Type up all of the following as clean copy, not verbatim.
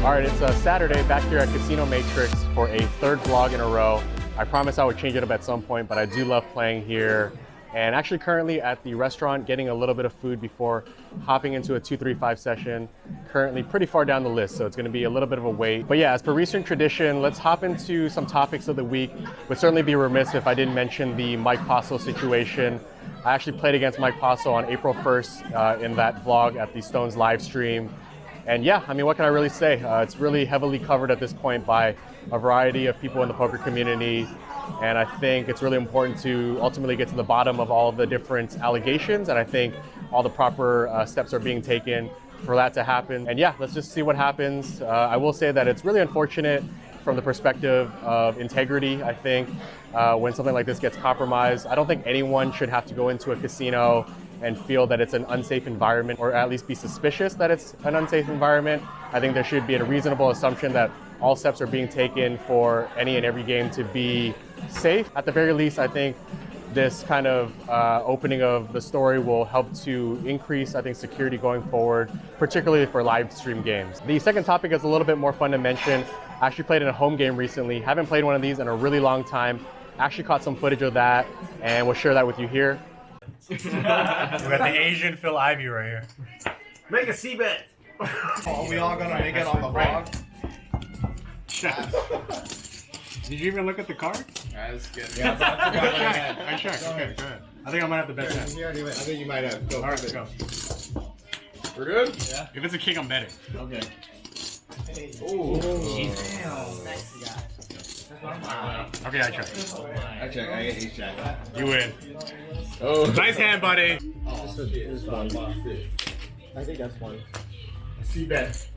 All right, it's a Saturday back here at Casino Matrix for a third vlog in a row. I promised I would change it up at some point, but I do love playing here. And actually currently at the restaurant getting a little bit of food before hopping into a 2-3-5 session. Currently pretty far down the list, so it's gonna be a little bit of a wait. But yeah, as per recent tradition, let's hop into some topics of the week. Would certainly be remiss if I didn't mention the Mike Postle situation. I actually played against Mike Postle on April 1st in that vlog at the Stones live stream. And yeah, I mean, what can I really say? It's really heavily covered at this point by a variety of people in the poker community. And I think it's really important to ultimately get to the bottom of all of the different allegations. And I think all the proper steps are being taken for that to happen. And yeah, let's just see what happens. I will say that it's really unfortunate from the perspective of integrity. I think when something like this gets compromised, I don't think anyone should have to go into a casino and feel that it's an unsafe environment, or at least be suspicious that it's an unsafe environment. I think there should be a reasonable assumption that all steps are being taken for any and every game to be safe. At the very least, I think this kind of opening of the story will help to increase, I think, security going forward, particularly for live stream games. The second topic is a little bit more fun to mention. I actually played in a home game recently. Haven't played one of these in a really long time. Actually caught some footage of that, and we'll share that with you here. We got the Asian Phil Ivey right here. Make a C-bet. Are we all gonna make it on the vlog? Did you even look at the card? That's good. Yeah, I checked. Okay, go ahead. I think I might have the best hand. I think you might have. Go. All right, let's go. We're good? Yeah. If it's a king, I'm betting. Okay. Ooh. Nice guy. Okay, I check. I check. I get H-check. You win. Oh. Nice hand, buddy. This one. I think that's one. C-bet.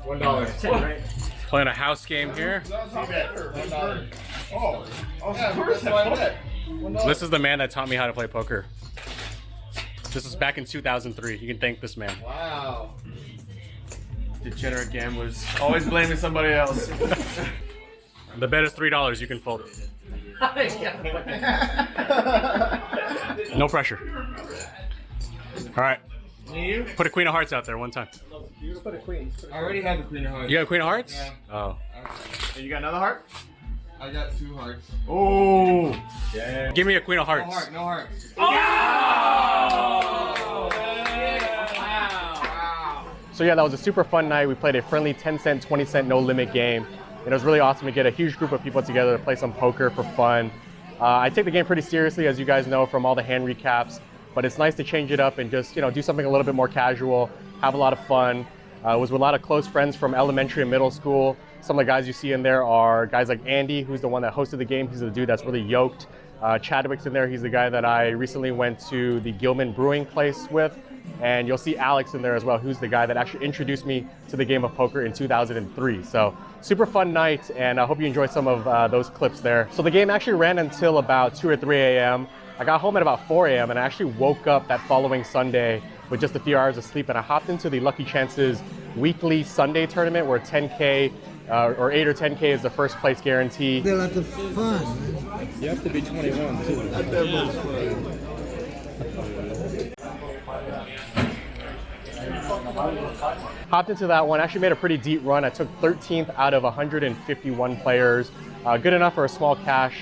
$1. 10, right? Playing a house game here. C-bet. $1. Oh. Yeah, of course I bet. This is the man that taught me how to play poker. This was back in 2003. You can thank this man. Wow. Degenerate gamblers. Always blaming somebody else. The bet is $3. You can fold it. No pressure. All right. You? Put a queen of hearts out there one time. You put a queen. I already have the queen of hearts. You got a queen of hearts? Yeah. Oh. And you got another heart? I got 2 hearts. Oh. Yeah. Give me a queen of No hearts. heart, no heart. Oh! Wow. So yeah, that was a super fun night. We played a friendly 10-cent, 20-cent no limit game. And it was really awesome to get a huge group of people together to play some poker for fun. I take the game pretty seriously, as you guys know from all the hand recaps, but it's nice to change it up and just, do something a little bit more casual, have a lot of fun. It was with a lot of close friends from elementary and middle school. Some of the guys you see in there are guys like Andy, who's the one that hosted the game. He's the dude that's really yoked. Chadwick's in there. He's the guy that I recently went to the Gilman Brewing place with. And you'll see Alex in there as well, who's the guy that actually introduced me to the game of poker in 2003. So super fun night, and I hope you enjoyed some of those clips there. So the game actually ran until about 2 or 3 a.m. I got home at about 4 a.m. and I actually woke up that following Sunday with just a few hours of sleep, and I hopped into the Lucky Chances weekly Sunday tournament where 10K or 8 or 10K is the first place guarantee. They're like the fun. You have to be 21 too. Not that much fun. Hopped into that one, actually made a pretty deep run. I took 13th out of 151 players. Good enough for a small cash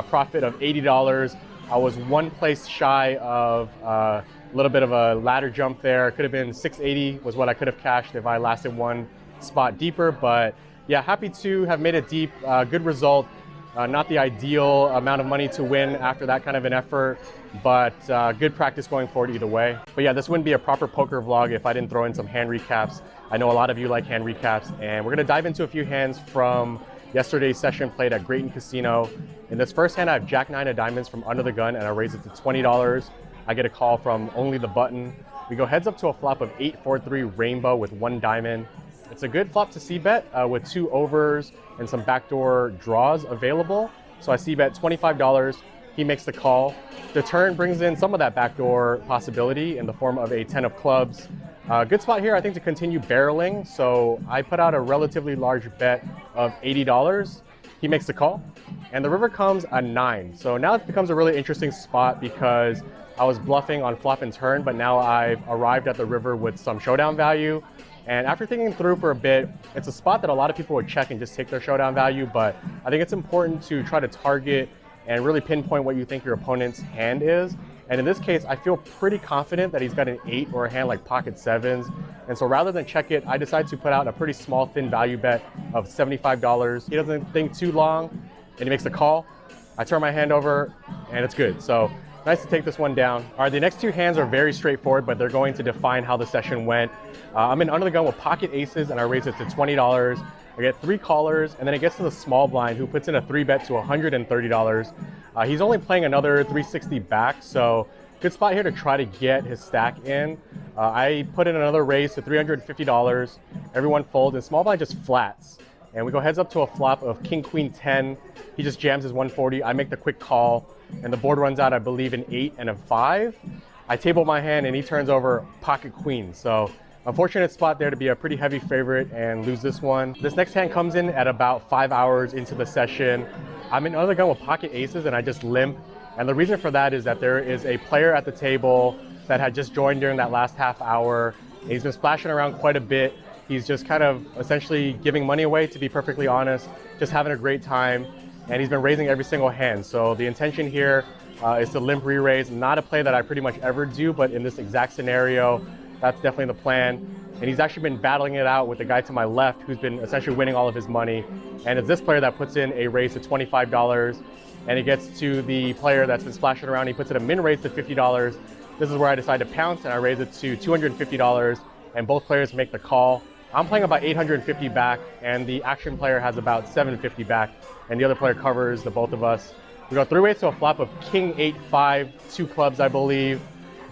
profit of $80. I was 1 place shy of a little bit of a ladder jump there. Could have been 680 was what I could have cashed if I lasted 1 spot deeper. But yeah, happy to have made it deep. Good result. Not the ideal amount of money to win after that kind of an effort, but good practice going forward either way. But yeah, this wouldn't be a proper poker vlog if I didn't throw in some hand recaps. I know a lot of you like hand recaps, and we're gonna dive into a few hands from yesterday's session played at Grayton Casino. In this first hand, I have Jack 9 of diamonds from under the gun, and I raise it to $20. I get a call from only the button. We go heads up to a flop of 8-4-3 rainbow with 1 diamond. It's a good flop to c-bet with 2 overs and some backdoor draws available. So I c-bet $25. He makes the call. The turn brings in some of that backdoor possibility in the form of a 10 of clubs. Good spot here, I think, to continue barreling. So I put out a relatively large bet of $80. He makes the call, and the river comes a 9. So now it becomes a really interesting spot because I was bluffing on flop and turn, but now I've arrived at the river with some showdown value. And after thinking through for a bit, it's a spot that a lot of people would check and just take their showdown value, but I think it's important to try to target and really pinpoint what you think your opponent's hand is. And in this case, I feel pretty confident that he's got an 8 or a hand like pocket 7s. And so rather than check it, I decided to put out a pretty small, thin value bet of $75. He doesn't think too long, and he makes the call. I turn my hand over, and it's good. So nice to take this one down. All right, the next 2 hands are very straightforward, but they're going to define how the session went. I'm in under the gun with pocket aces, and I raise it to $20. I get 3 callers, and then it gets to the small blind, who puts in a 3-bet to $130. He's only playing another 360 back, so good spot here to try to get his stack in. I put in another raise to $350. Everyone folds, and small blind just flats. And we go heads up to a flop of king, queen, 10. He just jams his 140. I make the quick call, and the board runs out, I believe, an 8 and a 5. I table my hand, and he turns over pocket queen. So unfortunate spot there to be a pretty heavy favorite and lose this one. This next hand comes in at about 5 hours into the session. I'm in under the gun with pocket aces, and I just limp. And the reason for that is that there is a player at the table that had just joined during that last half hour. He's been splashing around quite a bit. He's just kind of essentially giving money away, to be perfectly honest, just having a great time. And he's been raising every single hand. So the intention here is to limp re-raise. Not a play that I pretty much ever do, but in this exact scenario, that's definitely the plan. And he's actually been battling it out with the guy to my left, who's been essentially winning all of his money. And it's this player that puts in a raise to $25. And he gets to the player that's been splashing around. He puts in a min raise to $50. This is where I decide to pounce, and I raise it to $250. And both players make the call. I'm playing about 850 back, and the action player has about 750 back, and the other player covers the both of us. We go 3 ways to a flop of king, 8, 5, 2 clubs, I believe.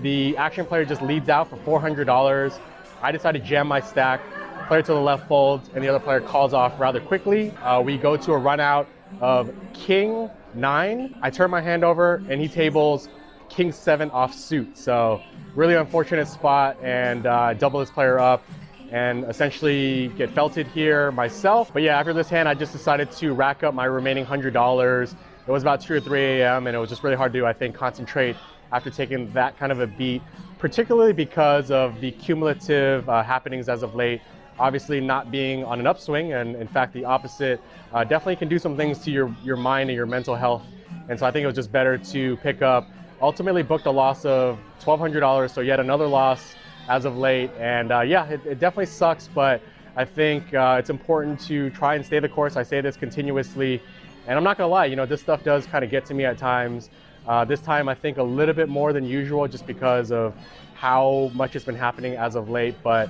The action player just leads out for $400. I decide to jam my stack. Player to the left folds, and the other player calls off rather quickly. We go to a run out of king, 9. I turn my hand over, and he tables king, 7 off suit. So really unfortunate spot, and double this player up and essentially get felted here myself. But yeah, after this hand, I just decided to rack up my remaining $100. It was about 2 or 3 a.m. and it was just really hard to, I think, concentrate after taking that kind of a beat, particularly because of the cumulative happenings as of late. Obviously not being on an upswing, and in fact the opposite definitely can do some things to your mind and your mental health. And so I think it was just better to pick up. Ultimately booked a loss of $1,200, so yet another loss as of late. And yeah, it definitely sucks, but I think it's important to try and stay the course. I say this continuously, and I'm not gonna lie, you know, this stuff does kind of get to me at times. This time I think a little bit more than usual, just because of how much has been happening as of late. But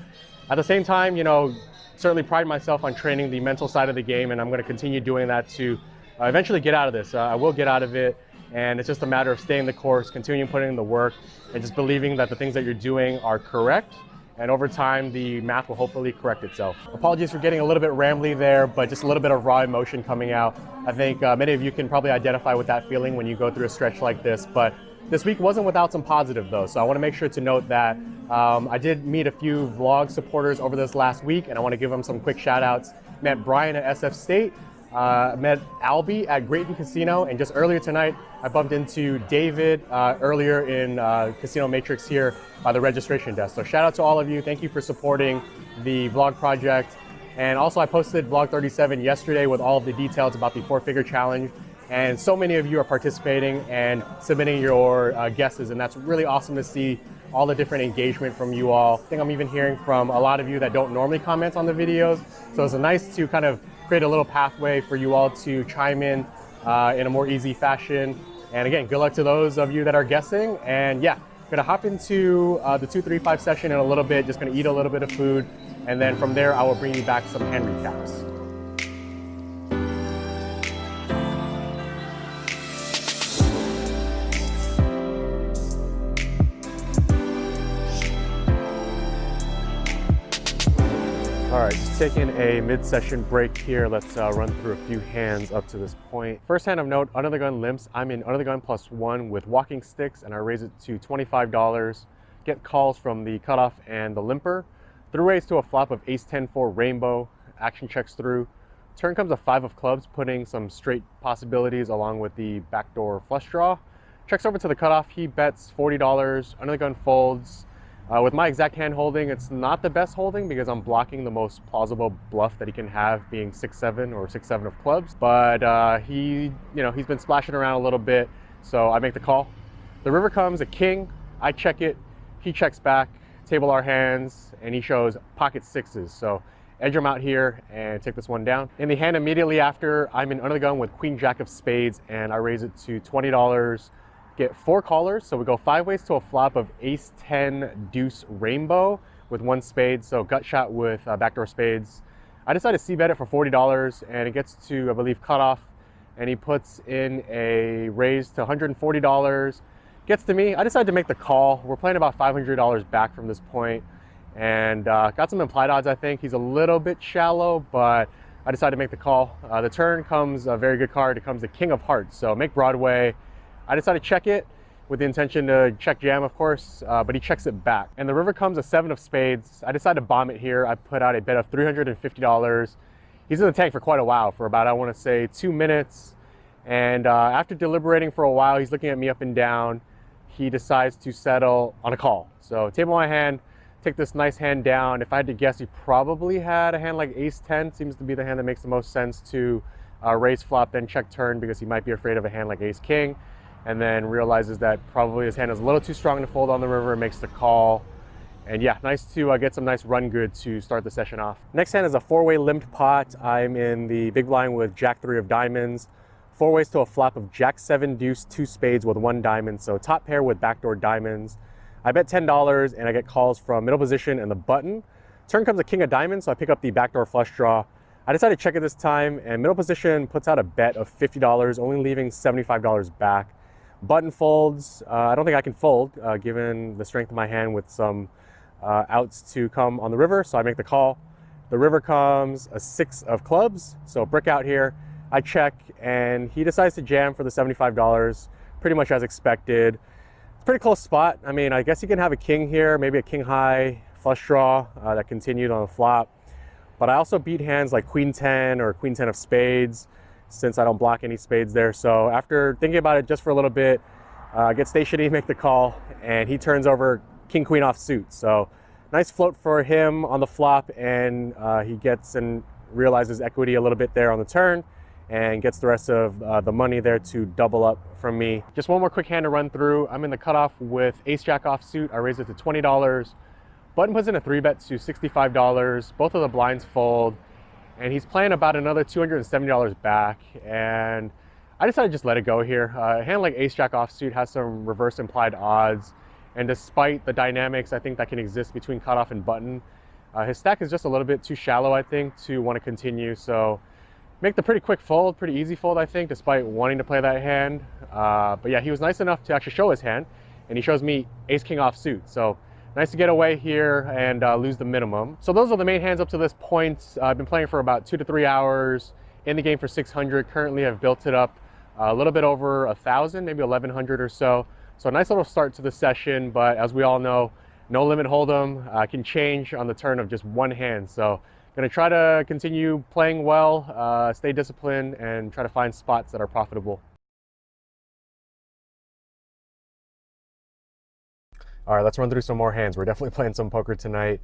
at the same time, you know, certainly pride myself on training the mental side of the game, and I'm gonna continue doing that to eventually get out of this. I will get out of it. And it's just a matter of staying the course, continuing putting in the work, and just believing that the things that you're doing are correct. And over time, the math will hopefully correct itself. Apologies for getting a little bit rambly there, but just a little bit of raw emotion coming out. I think many of you can probably identify with that feeling when you go through a stretch like this. But this week wasn't without some positive though. So I want to make sure to note that I did meet a few vlog supporters over this last week, and I want to give them some quick shout outs. Met Brian at SF State. Met Albie at Grayton Casino, and just earlier tonight I bumped into David earlier in Casino Matrix here by the registration desk. So shout out to all of you. Thank you for supporting the vlog project. And also I posted vlog 37 yesterday with all of the details about the 4-figure challenge, and so many of you are participating and submitting your guesses, and that's really awesome to see all the different engagement from you all. I think I'm even hearing from a lot of you that don't normally comment on the videos, so it's nice to kind of create a little pathway for you all to chime in a more easy fashion. And again, good luck to those of you that are guessing. And yeah, gonna hop into the 2-3-5 session in a little bit, just gonna eat a little bit of food. And then from there, I will bring you back some hand recaps. All right, just taking a mid-session break here. Let's run through a few hands up to this point. First hand of note, under the gun limps. I'm in under the gun +1 with walking sticks, and I raise it to $25. Get calls from the cutoff and the limper. Through raise to a flop of ace-10-4 rainbow. Action checks through. Turn comes a 5 of clubs, putting some straight possibilities along with the backdoor flush draw. Checks over to the cutoff. He bets $40. Under the gun folds. With my exact hand holding, it's not the best holding because I'm blocking the most plausible bluff that he can have, being 6-7 or 6-7 of clubs. But he's been splashing around a little bit, so I make the call. The river comes a king, I check it, he checks back, table our hands, and he shows pocket sixes. So edge him out here and take this one down. In the hand immediately after, I'm in under the gun with queen jack of spades, and I raise it to $20. Get 4 callers, so we go 5 ways to a flop of ace 10 deuce rainbow with 1 spade, so gut shot with backdoor spades. I decided to c-bet it for $40, and it gets to, I believe, cutoff, and he puts in a raise to $140. Gets to me, I decided to make the call. We're playing about $500 back from this point, and got some implied odds. I think he's a little bit shallow, but I decided to make the call. The turn comes a very good card. It comes the king of hearts, so make Broadway. I decided to check it with the intention to check jam, of course, but he checks it back. And the river comes a 7 of spades. I decided to bomb it here. I put out a bet of $350. He's in the tank for quite a while, for about, I want to say, 2 minutes. And after deliberating for a while, he's looking at me up and down. He decides to settle on a call. So table my hand, take this nice hand down. If I had to guess, he probably had a hand like ace 10. Seems to be the hand that makes the most sense to raise flop, then check turn, because he might be afraid of a hand like ace king. And then realizes that probably his hand is a little too strong to fold on the river and makes the call. And yeah, nice to get some nice run good to start the session off. Next hand is a 4-way limped pot. I'm in the big blind with jack 3 of diamonds. 4 ways to a flop of jack 7 deuce 2 spades with 1 diamond, so top pair with backdoor diamonds. I bet $10 and I get calls from middle position and the button. Turn comes a king of diamonds, so I pick up the backdoor flush draw. I decided to check it this time, and middle position puts out a bet of $50, only leaving $75 back. Button folds. I don't think I can fold given the strength of my hand with some outs to come on the river, so I make the call. The river comes a 6 of clubs, so brick out here. I check, and he decides to jam for the $75, pretty much as expected. It's a pretty close spot. I mean, I guess he can have a king here, maybe a king high flush draw that continued on the flop. But I also beat hands like queen 10 or queen 10 of spades, since I don't block any spades there. So after thinking about it just for a little bit, get stationary, make the call, and he turns over king queen off suit. So nice float for him on the flop, and he gets and realizes equity a little bit there on the turn, and gets the rest of the money there to double up from me. Just one more quick hand to run through. I'm in the cutoff with ace jack off suit. I raise it to $20. Button puts in a 3-bet to $65. Both of the blinds fold, and he's playing about another $270 back, and I decided to just let it go here. A hand like ace jack offsuit has some reverse implied odds, and despite the dynamics I think that can exist between cutoff and button, his stack is just a little bit too shallow, I think, to want to continue. So make the pretty quick fold, pretty easy fold, I think, despite wanting to play that hand. But yeah, he was nice enough to actually show his hand, and he shows me ace king offsuit. So nice to get away here and lose the minimum. So those are the main hands up to this point. I've been playing for about 2 to 3 hours, in the game for 600. Currently I've built it up a little bit over 1,000, maybe 1,100 or so. So a nice little start to the session, but as we all know, no limit hold'em can change on the turn of just one hand. So gonna try to continue playing well, stay disciplined, and try to find spots that are profitable. All right, let's run through some more hands. We're definitely playing some poker tonight.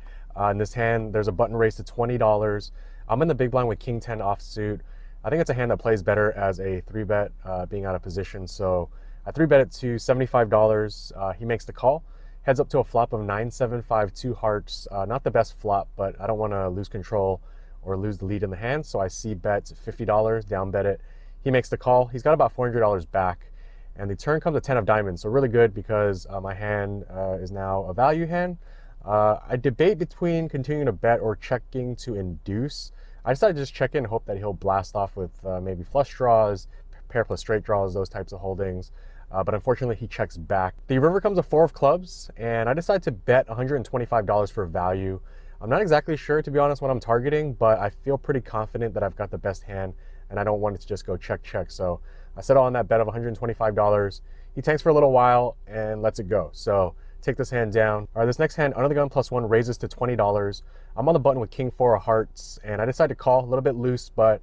In this hand, there's a button raise to $20. I'm in the big blind with king 10 offsuit. I think it's a hand that plays better as a 3-bet, being out of position. So I 3-bet it to $75. He makes the call. Heads up to a flop of 9-7-5 2 hearts. Not the best flop, but I don't want to lose control or lose the lead in the hand. So I c-bet $50, down bet it. He makes the call. He's got about $400 back. And the turn comes a 10 of diamonds, so really good because my hand is now a value hand. I debate between continuing to bet or checking to induce. I decided to just check in and hope that he'll blast off with maybe flush draws, pair plus straight draws, those types of holdings. But unfortunately, he checks back. The river comes a 4 of clubs, and I decided to bet $125 for value. I'm not exactly sure, to be honest, what I'm targeting, but I feel pretty confident that I've got the best hand, and I don't want it to just go check, check. So I settle on that bet of $125. He tanks for a little while and lets it go. So take this hand down. All right, this next hand, under the gun +1, raises to $20. I'm on the button with king 4 of hearts, and I decided to call, a little bit loose, but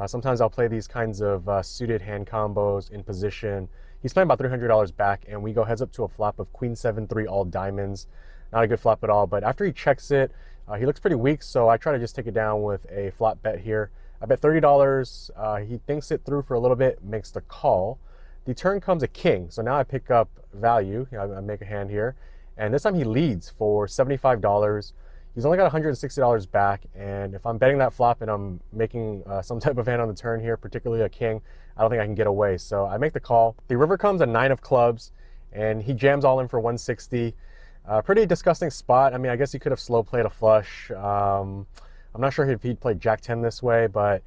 sometimes I'll play these kinds of suited hand combos in position. He's playing about $300 back, and we go heads up to a flop of queen 7-3 all diamonds. not a good flop at all. But after he checks it, he looks pretty weak, so I try to just take it down with a flop bet here. I bet $30. He thinks it through for a little bit, makes the call. The turn comes a king, so now I pick up value. I make a hand here, and this time he leads for $75. He's only got $160 back, and if I'm betting that flop and I'm making some type of hand on the turn here, particularly a king, I don't think I can get away. So I make the call. The river comes a 9 of clubs, and he jams all in for 160. Pretty disgusting spot. I mean, I guess he could have slow played a flush. I'm not sure if he'd played Jack 10 this way, but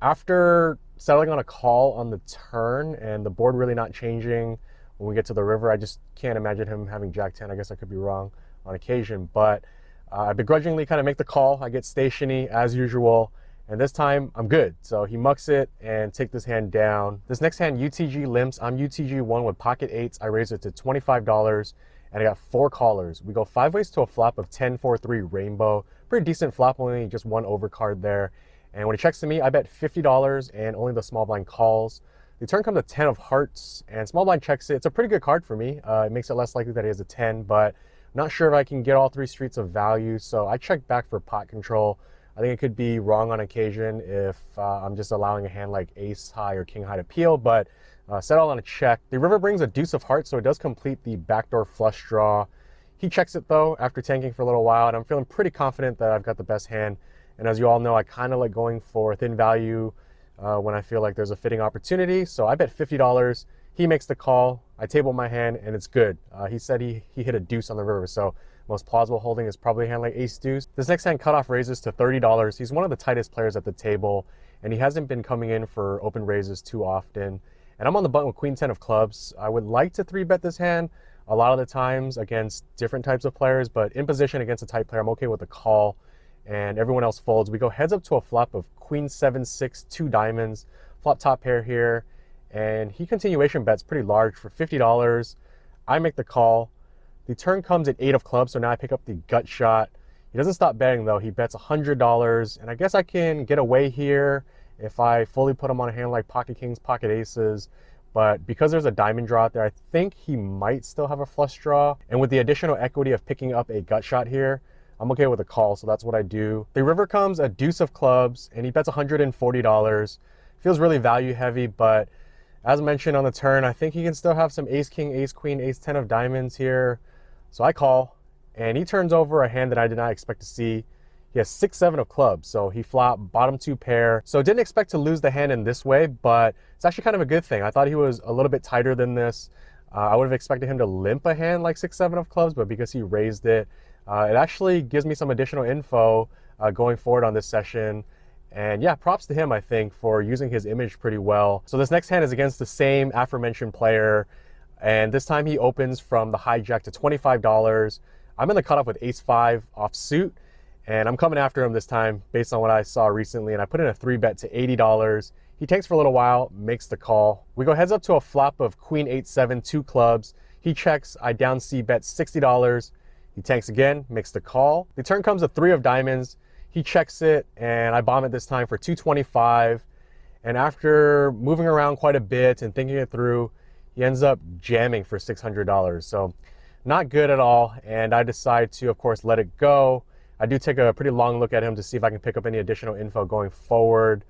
after settling on a call on the turn and the board really not changing when we get to the river, I just can't imagine him having Jack 10. I guess I could be wrong on occasion, but I begrudgingly kind of make the call. I get stationy as usual, and this time I'm good. So he mucks it and take this hand down. This next hand, UTG limps. I'm UTG 1 with pocket 8s. I raise it to $25, and I got 4 callers. We go 5 ways to a flop of 10-4-3 rainbow. Pretty decent flop, only just 1 overcard there. And when he checks to me, I bet $50 and only the small blind calls. The turn comes a 10 of hearts, and small blind checks it. It's a pretty good card for me. It makes it less likely that he has a 10, but not sure if I can get all 3 streets of value, so I check back for pot control. I think it could be wrong on occasion if I'm just allowing a hand like ace high or king high to peel, but settle on a check. The river brings a deuce of hearts, so it does complete the backdoor flush draw. He checks it though after tanking for a little while, and I'm feeling pretty confident that I've got the best hand. And as you all know, I kind of like going for thin value when I feel like there's a fitting opportunity. So I bet $50. He makes the call. I table my hand, and it's good. He said he hit a deuce on the river, so most plausible holding is probably a hand like ace deuce. This next hand cutoff raises to $30. He's one of the tightest players at the table, and he hasn't been coming in for open raises too often. And I'm on the button with queen 10 of clubs. I would like to 3-bet this hand a lot of the times against different types of players, but in position against a tight player, I'm okay with the call, and everyone else folds. We go heads up to a flop of queen 7-6, 2 diamonds, flop top pair here, and he continuation bets pretty large for $50. I make the call. The turn comes at 8 of clubs, so now I pick up the gut shot. He doesn't stop betting though. He bets $100, and I guess I can get away here if I fully put him on a hand like pocket kings, pocket aces. But because there's a diamond draw out there, I think he might still have a flush draw. And with the additional equity of picking up a gut shot here, I'm okay with a call, so that's what I do. The river comes a deuce of clubs, and he bets $140. Feels really value heavy, but as mentioned on the turn, I think he can still have some ace king, ace queen, ace 10 of diamonds here. So I call, and he turns over a hand that I did not expect to see. He has 6-7 of clubs, so he flopped bottom 2 pair. So didn't expect to lose the hand in this way, but it's actually kind of a good thing. I thought he was a little bit tighter than this. I would have expected him to limp a hand like 6-7 of clubs, but because he raised it, it actually gives me some additional info going forward on this session. And yeah, props to him, I think, for using his image pretty well. So this next hand is against the same aforementioned player, and this time he opens from the hijack to $25. I'm in the cutoff with ace-5 offsuit, and I'm coming after him this time based on what I saw recently, and I put in a 3-bet to $80. He takes for a little while, makes the call. We go heads up to a flop of queen 8-7, 2 clubs. He checks, I down c-bet $60. He tanks again, makes the call. The turn comes a 3 of diamonds. He checks it, and I bomb it this time for $225. And after moving around quite a bit and thinking it through, he ends up jamming for $600. So not good at all, and I decide to, of course, let it go. I do take a pretty long look at him to see if I can pick up any additional info going forward.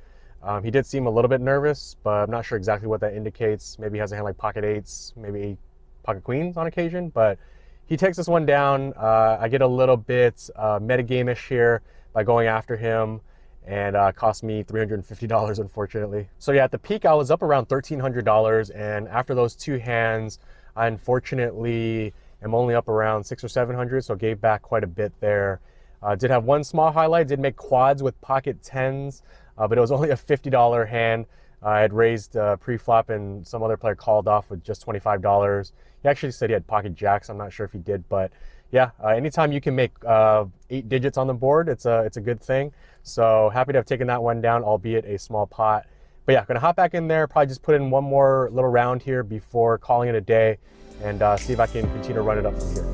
He did seem a little bit nervous, but I'm not sure exactly what that indicates. Maybe he has a hand like pocket 8s, maybe pocket queens on occasion, but he takes this one down. I get a little bit metagame-ish here by going after him, and cost me $350, unfortunately. So yeah, at the peak, I was up around $1,300, and after those 2 hands, I unfortunately am only up around $600 or $700, so gave back quite a bit there. Did have one small highlight, did make quads with pocket 10s, but it was only a $50 hand. I had raised pre-flop, and some other player called off with just $25. He actually said he had pocket jacks. I'm not sure if he did, but yeah, anytime you can make 8 digits on the board, it's a good thing. So happy to have taken that one down, albeit a small pot. But yeah, gonna hop back in there, probably just put in one more little round here before calling it a day, and see if I can continue to run it up from here.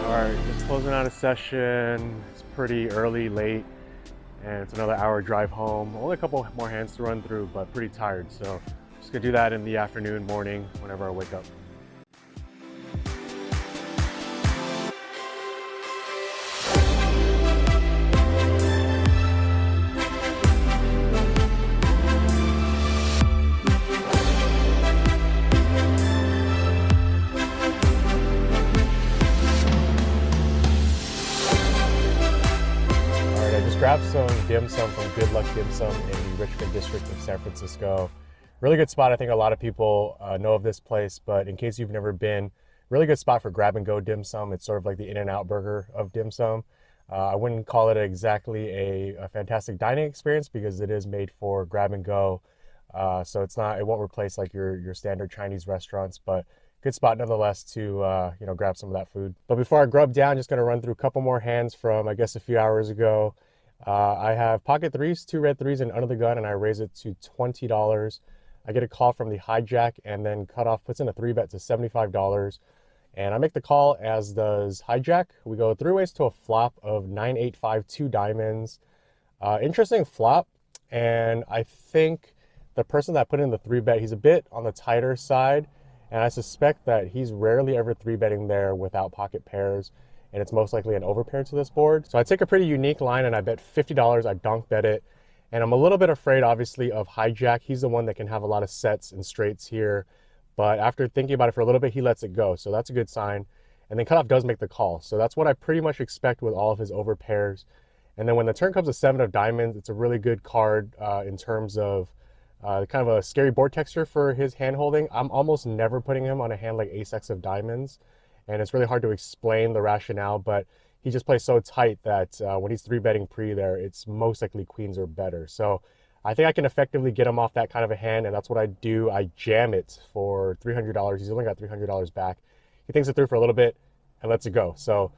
All right, just closing out a session. It's pretty early, late. and it's another hour drive home. Only a couple more hands to run through, but pretty tired. So just gonna do that in the afternoon, morning, whenever I wake up. Grabbed some dim sum from Good Luck Dim Sum in the Richmond district of San Francisco. Really good spot. I think a lot of people know of this place, but in case you've never been, really good spot for grab and go dim sum. It's sort of like the In-N-Out burger of dim sum. I wouldn't call it exactly a fantastic dining experience because it is made for grab and go. So it won't replace like your standard Chinese restaurants, but good spot nonetheless to grab some of that food. But before I grub down, just gonna run through a couple more hands from I guess a few hours ago. I have pocket threes, 2 red threes, and under the gun, and I raise it to $20. I get a call from the hijack, and then cutoff puts in a 3-bet to $75. And I make the call, as does hijack. We go three-ways to a flop of 9-8-5, 2 diamonds. Interesting flop, and I think the person that put in the 3-bet, he's a bit on the tighter side, and I suspect that he's rarely ever 3-betting there without pocket pairs, and it's most likely an overpair to this board. So I take a pretty unique line and I bet $50, I donk bet it. And I'm a little bit afraid, obviously, of hijack. He's the one that can have a lot of sets and straights here. But after thinking about it for a little bit, he lets it go. So that's a good sign. And then cutoff does make the call. So that's what I pretty much expect with all of his overpairs. And then when the turn comes to 7 of diamonds, it's a really good card in terms of kind of a scary board texture for his hand holding. I'm almost never putting him on a hand like Ace-X of diamonds. And it's really hard to explain the rationale, but he just plays so tight that when he's 3-betting pre there, it's most likely queens or better. So I think I can effectively get him off that kind of a hand, and that's what I do. I jam it for $300. He's only got $300 back. He thinks it through for a little bit and lets it go. So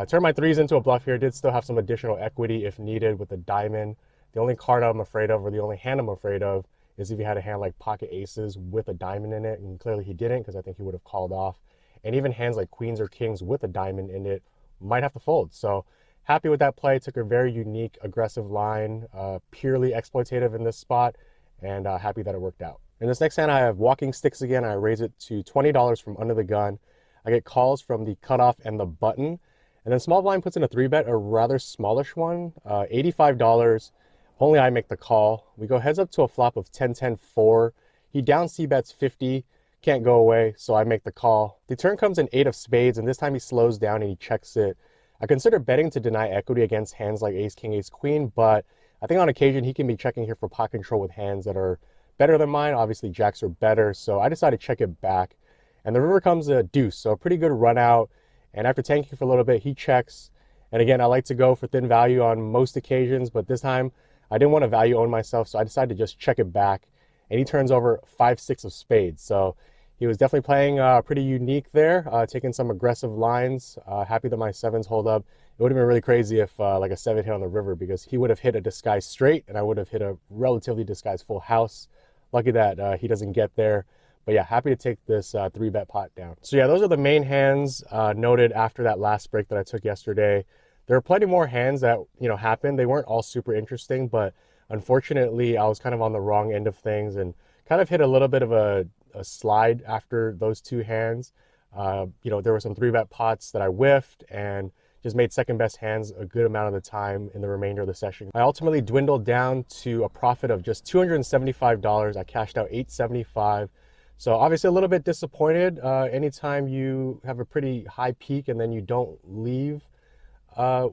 turn my threes into a bluff here. Did still have some additional equity if needed with the diamond. The only card I'm afraid of, or the only hand I'm afraid of, is if he had a hand like pocket aces with a diamond in it, and clearly he didn't because I think he would have called off. And even hands like queens or kings with a diamond in it might have to fold. So happy with that play. Took a very unique, aggressive line, purely exploitative in this spot, and happy that it worked out. In this next hand, I have walking sticks again. I raise it to $20 from under the gun. I get calls from the cutoff and the button. And then small blind puts in a 3-bet, a rather smallish one, $85. Only I make the call. We go heads up to a flop of 10-10-4. He down c-bets 50. Can't go away, so I make the call. The turn comes in 8 of spades, and this time he slows down and he checks it. I consider betting to deny equity against hands like ace, king, ace, queen, but I think on occasion he can be checking here for pot control with hands that are better than mine. Obviously, jacks are better, so I decided to check it back. And the river comes a deuce, so a pretty good run out. And after tanking for a little bit, he checks. And again, I like to go for thin value on most occasions, but this time I didn't want to value own myself, so I decided to just check it back. And he turns over 5-6 of spades. So he was definitely playing pretty unique there, taking some aggressive lines. Happy that my 7s hold up. It would have been really crazy if like a 7 hit on the river, because he would have hit a disguised straight and I would have hit a relatively disguised full house. Lucky that he doesn't get there. But yeah, happy to take this 3-bet pot down. So yeah, those are the main hands noted after that last break that I took yesterday. There are plenty more hands that happened. They weren't all super interesting, but unfortunately I was kind of on the wrong end of things and kind of hit a little bit of a slide after those 2 hands. There were some 3-bet pots that I whiffed and just made second best hands a good amount of the time in the remainder of the session. I ultimately dwindled down to a profit of just $275. I cashed out $875. So obviously a little bit disappointed. Anytime you have a pretty high peak and then you don't leave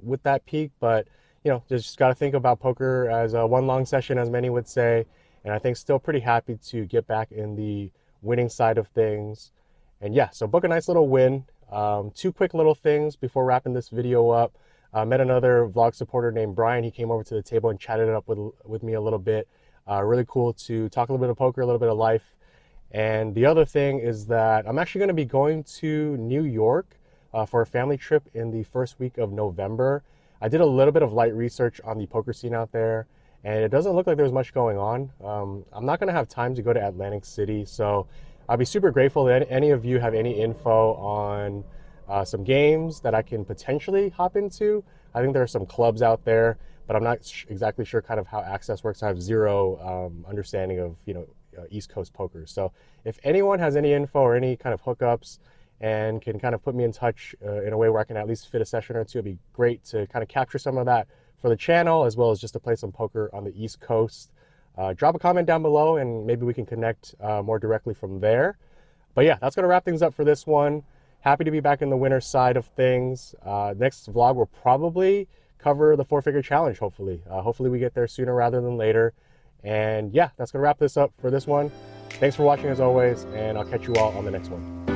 with that peak, but just got to think about poker as a one long session, as many would say. And I think still pretty happy to get back in the winning side of things. And yeah, so book a nice little win. 2 quick little things before wrapping this video up. Met another vlog supporter named Brian. He came over to the table and chatted it up with me a little bit. Really cool to talk a little bit of poker, a little bit of life. And the other thing is that I'm actually going to be going to New York for a family trip in the first week of November. I did a little bit of light research on the poker scene out there, and it doesn't look like there's much going on. I'm not going to have time to go to Atlantic City, so I'll be super grateful that any of you have any info on some games that I can potentially hop into. I think there are some clubs out there, but but I'm not exactly sure kind of how access works. I have zero understanding of, East Coast poker. So if anyone has any info or any kind of hookups and can kind of put me in touch in a way where I can at least fit a session or two, it'd be great to kind of capture some of that for the channel, as well as just to play some poker on the East Coast. Drop a comment down below and maybe we can connect more directly from there. But yeah, that's going to wrap things up for this one. Happy to be back in the winter side of things. Next vlog will probably cover the 4-figure challenge, hopefully. Hopefully we get there sooner rather than later. And yeah, that's going to wrap this up for this one. Thanks for watching as always, and I'll catch you all on the next one.